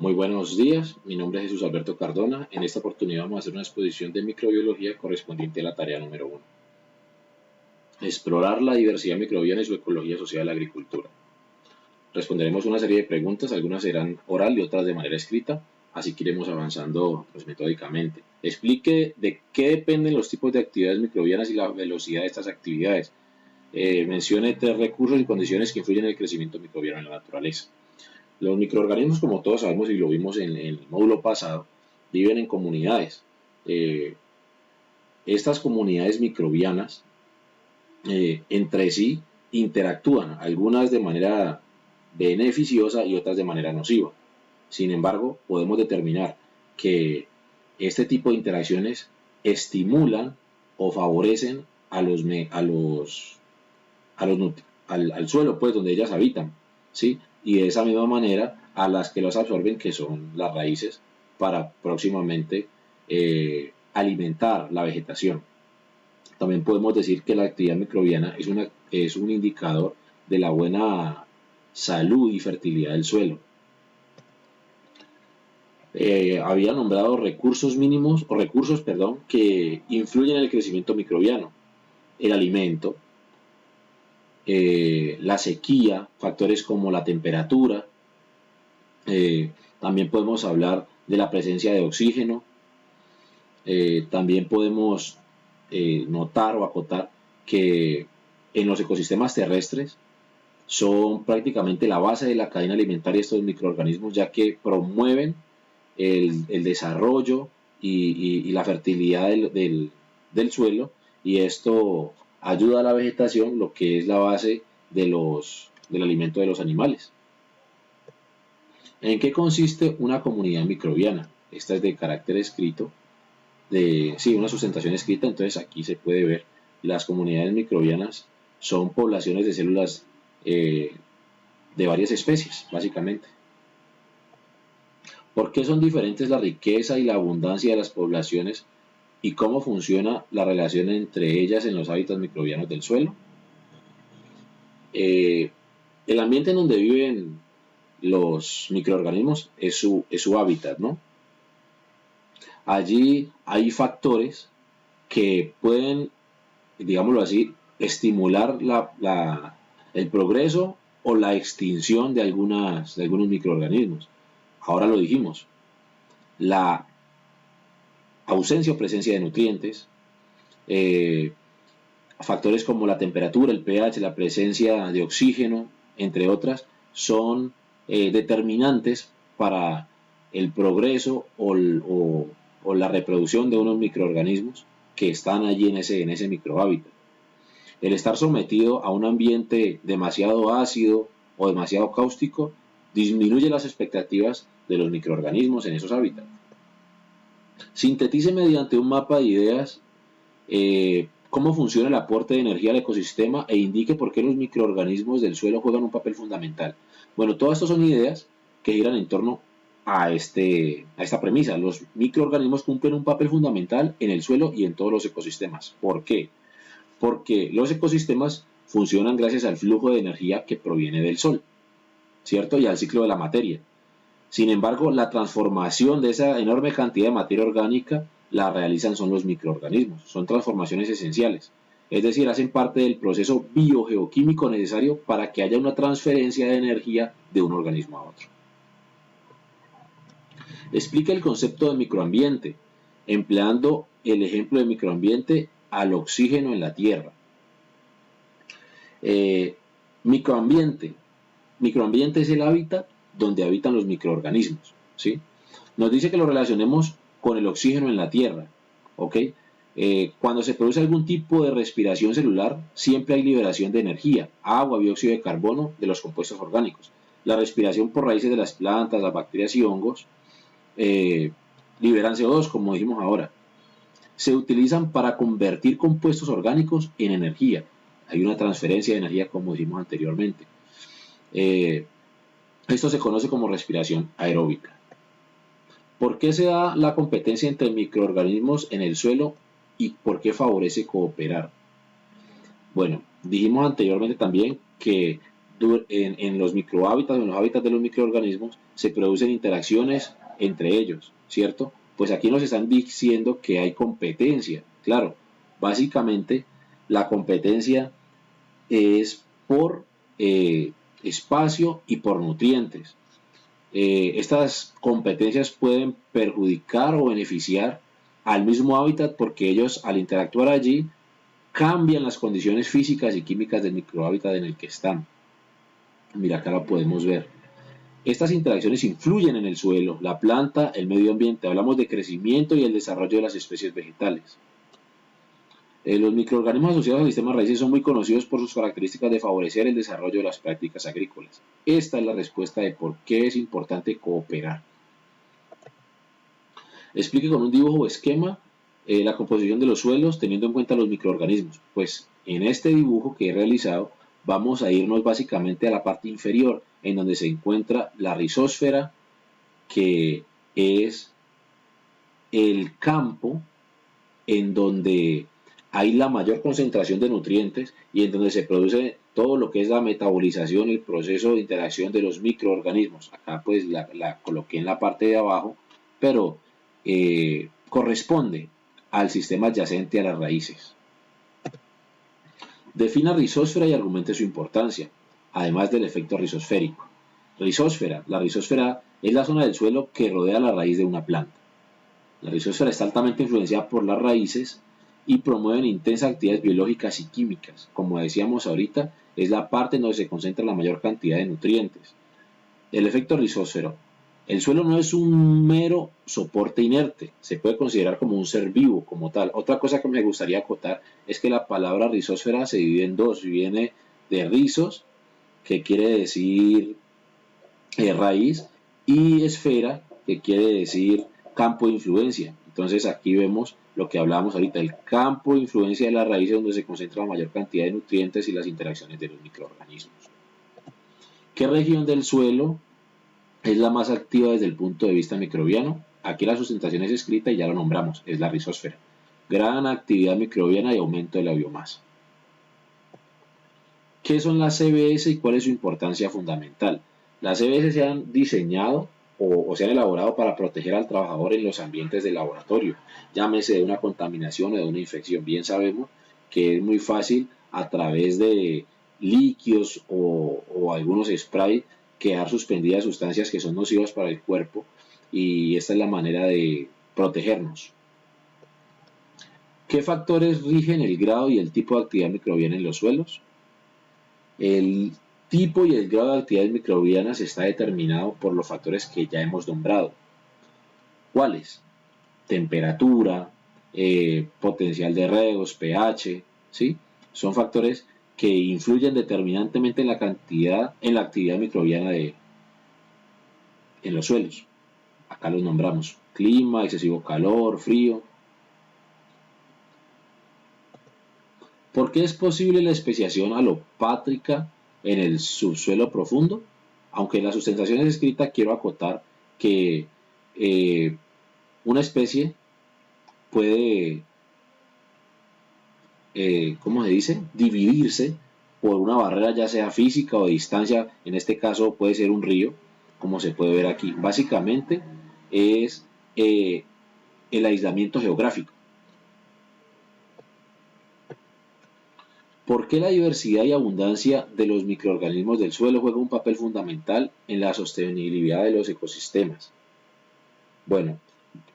Muy buenos días, mi nombre es Jesús Alberto Cardona. En esta oportunidad vamos a hacer una exposición de microbiología correspondiente a la tarea número 1. Explorar la diversidad microbiana y su ecología asociada a la agricultura. Responderemos una serie de preguntas, algunas serán oral y otras de manera escrita, así que iremos avanzando metódicamente. Explique de qué dependen los tipos de actividades microbianas y la velocidad de estas actividades. Mencione 3 recursos y condiciones que influyen en el crecimiento microbiano en la naturaleza. Los microorganismos, como todos sabemos y lo vimos en el módulo pasado, viven en comunidades. Eh, Estas comunidades microbianas entre sí interactúan, algunas de manera beneficiosa y otras de manera nociva. Sin embargo, podemos determinar que este tipo de interacciones estimulan o favorecen a los, a los al suelo, pues, donde ellas habitan, ¿sí? Y de esa misma manera a las que los absorben, que son las raíces, para próximamente alimentar la vegetación. También podemos decir que la actividad microbiana es un indicador de la buena salud y fertilidad del suelo. Había nombrado recursos mínimos o recursos, perdón, que influyen en el crecimiento microbiano: el alimento, la sequía, factores como la temperatura. También podemos hablar de la presencia de oxígeno. También podemos notar o acotar que en los ecosistemas terrestres son prácticamente la base de la cadena alimentaria estos microorganismos, ya que promueven el desarrollo y la fertilidad del suelo, y esto ayuda a la vegetación, lo que es la base del alimento de los animales. ¿En qué consiste una comunidad microbiana? Esta es de carácter escrito, una sustentación escrita. Entonces aquí se puede ver las comunidades microbianas son poblaciones de células de varias especies, básicamente. ¿Por qué son diferentes la riqueza y la abundancia de las poblaciones y cómo funciona la relación entre ellas en los hábitats microbianos del suelo? Eh, el ambiente en donde viven los microorganismos es su hábitat, ¿no? Allí hay factores que pueden, digámoslo así, estimular el progreso o la extinción de algunos microorganismos. Ahora lo dijimos, la ausencia o presencia de nutrientes, factores como la temperatura, el pH, la presencia de oxígeno, entre otras, son determinantes para el progreso o la reproducción de unos microorganismos que están allí en ese microhábitat. El estar sometido a un ambiente demasiado ácido o demasiado cáustico disminuye las expectativas de los microorganismos en esos hábitats. Sintetice mediante un mapa de ideas cómo funciona el aporte de energía al ecosistema e indique por qué los microorganismos del suelo juegan un papel fundamental. Bueno, todas estas son ideas que giran en torno a esta premisa. Los microorganismos cumplen un papel fundamental en el suelo y en todos los ecosistemas. ¿Por qué? Porque los ecosistemas funcionan gracias al flujo de energía que proviene del sol, ¿cierto? Y al ciclo de la materia. Sin embargo, la transformación de esa enorme cantidad de materia orgánica la realizan son los microorganismos. Son transformaciones esenciales. Es decir, hacen parte del proceso biogeoquímico necesario para que haya una transferencia de energía de un organismo a otro. Explica el concepto de microambiente, empleando el ejemplo de microambiente al oxígeno en la Tierra. Microambiente. Microambiente es el hábitat donde habitan los microorganismos, ¿sí? Nos dice que lo relacionemos con el oxígeno en la Tierra, ¿ok? Cuando se produce algún tipo de respiración celular, siempre hay liberación de energía, agua, dióxido de carbono de los compuestos orgánicos. La respiración por raíces de las plantas, las bacterias y hongos liberan CO2, como dijimos ahora. Se utilizan para convertir compuestos orgánicos en energía. Hay una transferencia de energía, como dijimos anteriormente. Esto se conoce como respiración aeróbica. ¿Por qué se da la competencia entre microorganismos en el suelo y por qué favorece cooperar? Bueno, dijimos anteriormente también que en los microhábitats, en los hábitats de los microorganismos, se producen interacciones entre ellos, ¿cierto? Pues aquí nos están diciendo que hay competencia. Claro, básicamente la competencia es por espacio y por nutrientes. Estas competencias pueden perjudicar o beneficiar al mismo hábitat porque ellos, al interactuar allí, cambian las condiciones físicas y químicas del microhábitat en el que están. Mira, acá lo podemos ver. Estas interacciones influyen en el suelo, la planta, el medio ambiente. Hablamos de crecimiento y el desarrollo de las especies vegetales. Los microorganismos asociados al sistema raíces son muy conocidos por sus características de favorecer el desarrollo de las prácticas agrícolas. Esta es la respuesta de por qué es importante cooperar. Explique con un dibujo o esquema la composición de los suelos teniendo en cuenta los microorganismos. Pues en este dibujo que he realizado vamos a irnos básicamente a la parte inferior en donde se encuentra la rizósfera, que es el campo en donde hay la mayor concentración de nutrientes y en donde se produce todo lo que es la metabolización, el proceso de interacción de los microorganismos. Acá pues la coloqué en la parte de abajo, pero corresponde al sistema adyacente a las raíces. Defina rizósfera y argumente su importancia, además del efecto rizosférico. Rizósfera. La rizósfera es la zona del suelo que rodea la raíz de una planta. La rizósfera está altamente influenciada por las raíces y promueven intensas actividades biológicas y químicas. Como decíamos ahorita, es la parte en donde se concentra la mayor cantidad de nutrientes. El efecto rizósfero. El suelo no es un mero soporte inerte, se puede considerar como un ser vivo, como tal. Otra cosa que me gustaría acotar es que la palabra rizósfera se divide en dos, viene de rizos, que quiere decir raíz, y esfera, que quiere decir campo de influencia. Entonces aquí vemos lo que hablábamos ahorita, el campo de influencia de la raíz donde se concentra la mayor cantidad de nutrientes y las interacciones de los microorganismos. ¿Qué región del suelo es la más activa desde el punto de vista microbiano? Aquí la sustentación es escrita y ya lo nombramos, es la rizósfera. Gran actividad microbiana y aumento de la biomasa. ¿Qué son las CBS y cuál es su importancia fundamental? Las CBS se han diseñado o se han elaborado para proteger al trabajador en los ambientes de laboratorio, llámese de una contaminación o de una infección. Bien sabemos que es muy fácil a través de líquidos o algunos sprays quedar suspendidas sustancias que son nocivas para el cuerpo y esta es la manera de protegernos. ¿Qué factores rigen el grado y el tipo de actividad microbiana en los suelos? El tipo y el grado de actividades microbianas está determinado por los factores que ya hemos nombrado. ¿Cuáles? Temperatura, potencial de riegos, pH, ¿sí? Son factores que influyen determinantemente en la actividad microbiana en los suelos. Acá los nombramos: clima, excesivo calor, frío. ¿Por qué es posible la especiación alopátrica en el subsuelo profundo? Aunque la sustentación es escrita, quiero acotar que una especie puede, ¿cómo se dice?, dividirse por una barrera ya sea física o de distancia. En este caso puede ser un río, como se puede ver aquí. Básicamente es el aislamiento geográfico. ¿Por qué la diversidad y abundancia de los microorganismos del suelo juega un papel fundamental en la sostenibilidad de los ecosistemas? Bueno,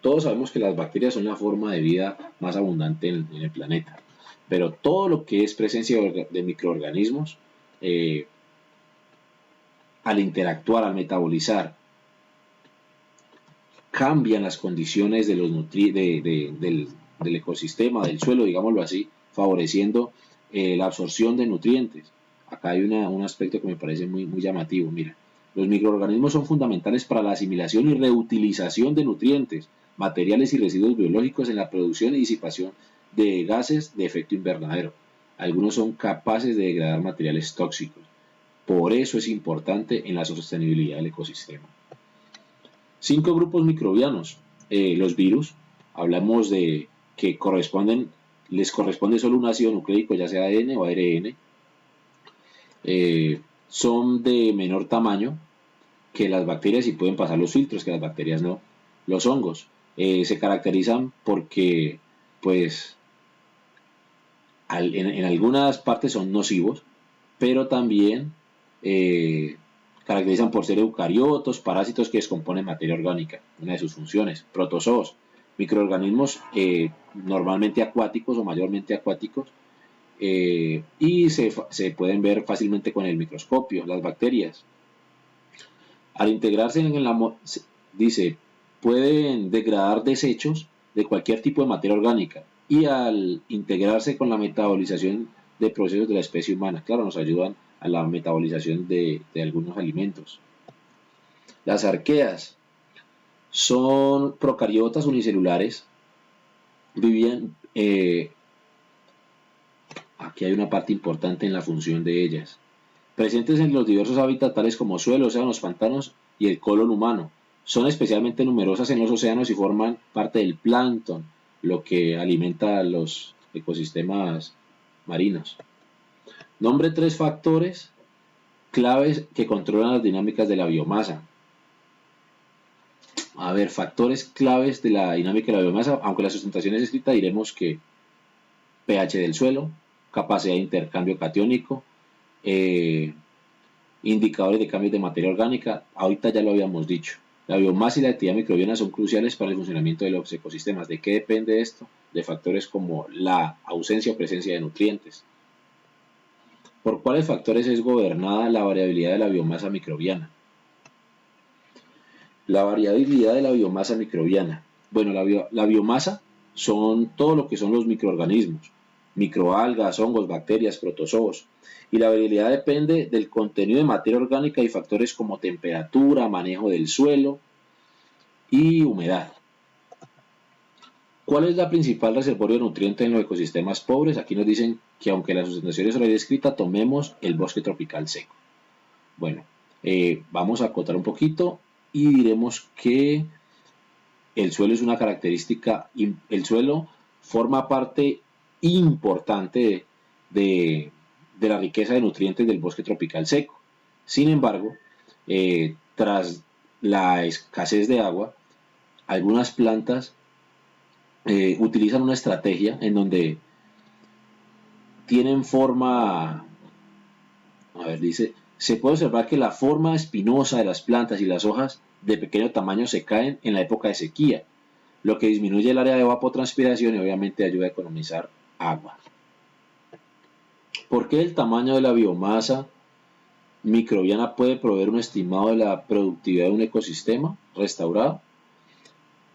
todos sabemos que las bacterias son la forma de vida más abundante en el planeta, pero todo lo que es presencia de microorganismos, al interactuar, al metabolizar, cambian las condiciones de los del ecosistema, del suelo, digámoslo así, favoreciendo la absorción de nutrientes. Acá hay un aspecto que me parece muy llamativo. Mira, los microorganismos son fundamentales para la asimilación y reutilización de nutrientes, materiales y residuos biológicos en la producción y disipación de gases de efecto invernadero. Algunos son capaces de degradar materiales tóxicos. Por eso es importante en la sostenibilidad del ecosistema. 5 grupos microbianos. Los virus, hablamos de que les corresponde solo un ácido nucleico, ya sea ADN o ARN. son de menor tamaño que las bacterias y pueden pasar los filtros, que las bacterias no. Los hongos se caracterizan porque, pues, en algunas partes son nocivos, pero también caracterizan por ser eucariotos, parásitos que descomponen materia orgánica, una de sus funciones. Protozoos, microorganismos normalmente acuáticos o mayormente acuáticos, y se pueden ver fácilmente con el microscopio. Las bacterias, al integrarse en dice, pueden degradar desechos de cualquier tipo de materia orgánica, y al integrarse con la metabolización de procesos de la especie humana, claro, nos ayudan a la metabolización de algunos alimentos. Las arqueas son procariotas unicelulares, vivían, aquí hay una parte importante en la función de ellas, presentes en los diversos hábitats tales como suelos, océanos, pantanos y el colon humano. Son especialmente numerosas en los océanos y forman parte del plancton, lo que alimenta a los ecosistemas marinos. Nombre 3 factores claves que controlan las dinámicas de la biomasa. A ver, factores claves de la dinámica de la biomasa, aunque la sustentación es escrita, diremos que pH del suelo, capacidad de intercambio catiónico, indicadores de cambios de materia orgánica, ahorita ya lo habíamos dicho. La biomasa y la actividad microbiana son cruciales para el funcionamiento de los ecosistemas. ¿De qué depende esto? De factores como la ausencia o presencia de nutrientes. ¿Por cuáles factores es gobernada la variabilidad de la biomasa microbiana? La variabilidad de la biomasa microbiana. Bueno, la biomasa son todo lo que son los microorganismos, microalgas, hongos, bacterias, protozoos. Y la variabilidad depende del contenido de materia orgánica y factores como temperatura, manejo del suelo y humedad. ¿Cuál es la principal reservorio de nutrientes en los ecosistemas pobres? Aquí nos dicen que aunque la sustentación es solamente escrita, tomemos el bosque tropical seco. Bueno, vamos a acotar un poquito y diremos que el suelo es una característica, el suelo forma parte importante de la riqueza de nutrientes del bosque tropical seco. Sin embargo, tras la escasez de agua, algunas plantas utilizan una estrategia en donde tienen forma, a ver, dice, se puede observar que la forma espinosa de las plantas y las hojas de pequeño tamaño se caen en la época de sequía, lo que disminuye el área de evapotranspiración y obviamente ayuda a economizar agua. ¿Por qué el tamaño de la biomasa microbiana puede proveer un estimado de la productividad de un ecosistema restaurado?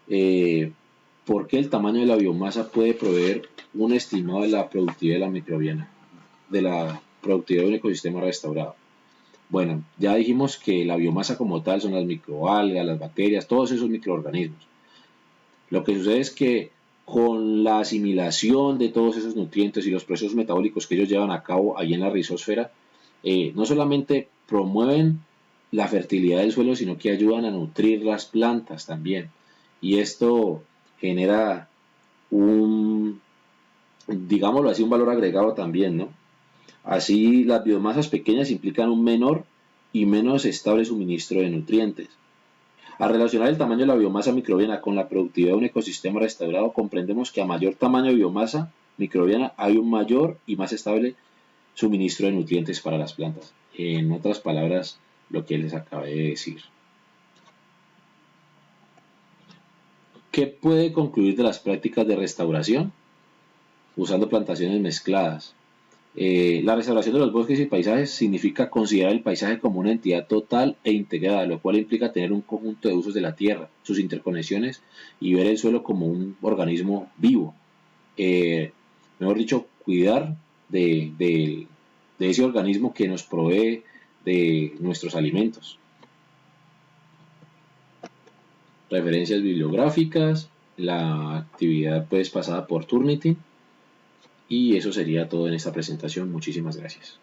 ¿Por qué el tamaño de la biomasa puede proveer un estimado de la productividad de la microbiana, de la productividad de un ecosistema restaurado? Bueno, ya dijimos que la biomasa como tal son las microalgas, las bacterias, todos esos microorganismos. Lo que sucede es que con la asimilación de todos esos nutrientes y los procesos metabólicos que ellos llevan a cabo ahí en la rizosfera, no solamente promueven la fertilidad del suelo, sino que ayudan a nutrir las plantas también. Y esto genera digámoslo así, un valor agregado también, ¿no? Así, las biomasas pequeñas implican un menor y menos estable suministro de nutrientes. Al relacionar el tamaño de la biomasa microbiana con la productividad de un ecosistema restaurado, comprendemos que a mayor tamaño de biomasa microbiana hay un mayor y más estable suministro de nutrientes para las plantas. En otras palabras, lo que les acabé de decir. ¿Qué puede concluir de las prácticas de restauración? Usando plantaciones mezcladas. La restauración de los bosques y paisajes significa considerar el paisaje como una entidad total e integrada, lo cual implica tener un conjunto de usos de la tierra, sus interconexiones y ver el suelo como un organismo vivo. Mejor dicho, cuidar de ese organismo que nos provee de nuestros alimentos. Referencias bibliográficas, la actividad pues pasada por Turnitin. Y eso sería todo en esta presentación. Muchísimas gracias.